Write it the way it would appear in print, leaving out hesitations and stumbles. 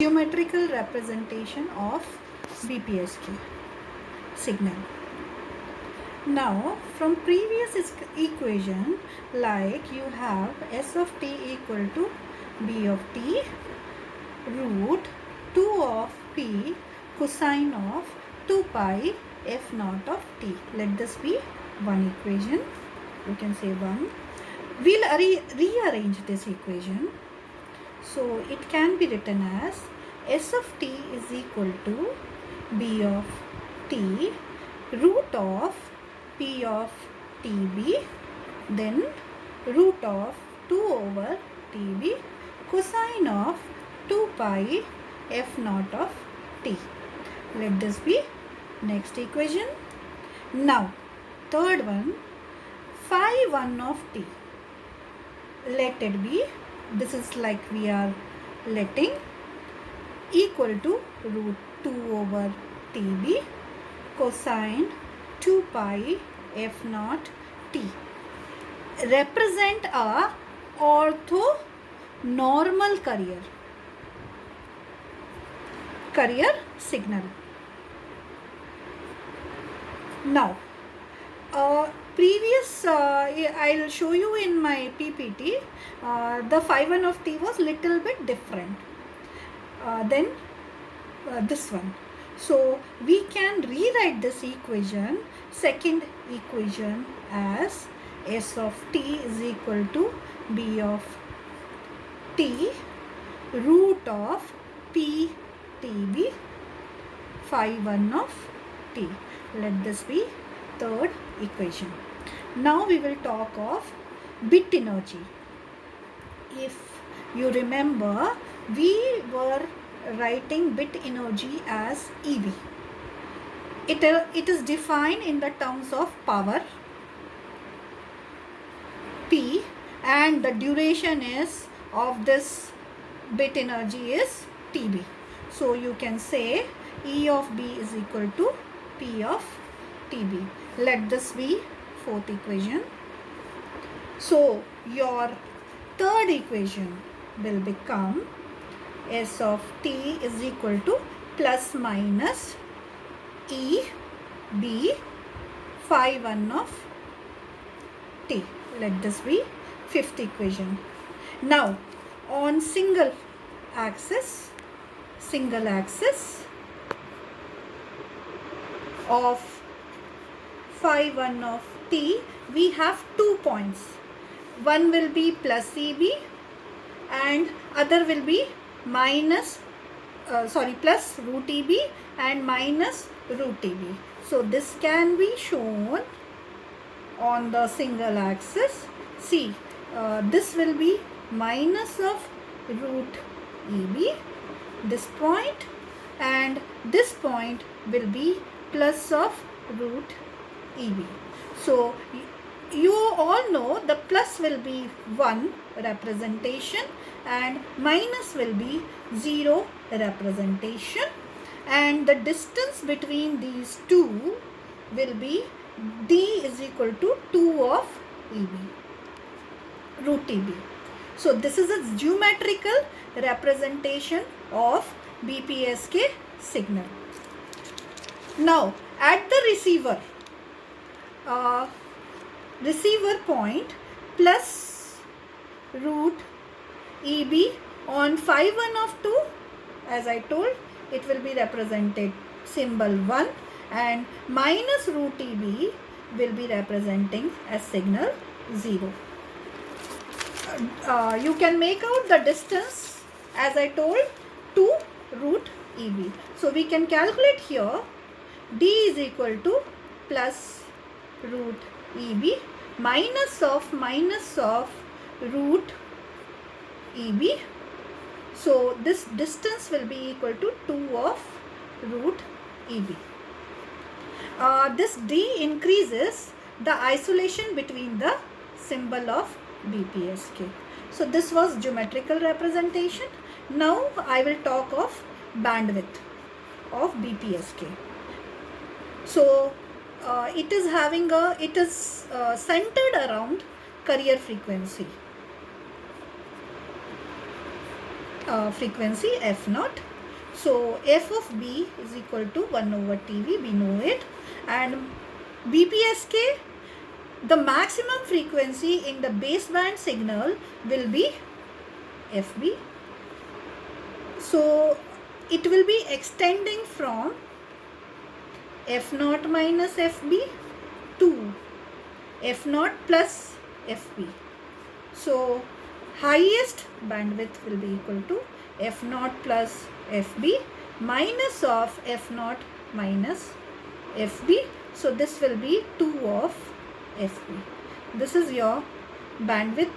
Geometrical representation of BPSK signal. Now from previous equation, like you have S of t equal to B of t root 2 of p cosine of 2 pi f naught of t. Let this be one equation. You can say 1. We'll rearrange this equation. So it can be written as S of t is equal to B of t root of P of TB, then root of 2 over TB cosine of 2 pi f naught of t. Let this be next equation. Now third one, phi 1 of t. Let it be, this is like we are letting equal to root 2 over TB cosine 2 pi f naught t. Represent a orthonormal carrier signal. Now I'll show you in my PPT, the phi 1 of t was little bit different than this one. So we can rewrite this equation, second equation, as S of t is equal to B of t root of P TB phi 1 of t. Let this be third equation. Now we will talk of bit energy. If you remember, we were writing bit energy as EV. It is defined in the terms of power P, and the duration is of this bit energy is TB. So you can say E of B is equal to P of TB. Let this be fourth equation. So your third equation will become S of t is equal to plus minus E B phi 1 of t. Let this be fifth equation. Now on single axis of phi 1 of t, we have 2 points. One will be plus EB and other will be plus root EB and minus root EB. So this can be shown on the single axis. See, this will be minus of root EB, this point, and this point will be plus of root EB. So you all know the plus will be 1 representation and minus will be 0 representation, and the distance between these two will be d is equal to 2 of EB, root EB. So this is a geometrical representation of BPSK signal. Now at the receiver point plus root EB on phi 1 of 2, as I told, it will be represented symbol 1, and minus root EB will be representing as signal 0. You can make out the distance, as I told, to root EB. So we can calculate here d is equal to plus root EB minus of root EB. So this distance will be equal to 2 of root EB. This d increases the isolation between the symbol of BPSK. So this was geometrical representation. Now I will talk of bandwidth of BPSK. So it is centered around carrier frequency f naught. So f of b is equal to 1 over TV, we know it. And BPSK, the maximum frequency in the baseband signal will be FB. So it will be extending from F0 minus FB to F0 plus FB. So highest bandwidth will be equal to F0 plus FB minus of F0 minus FB. So this will be 2 of FB. This is your bandwidth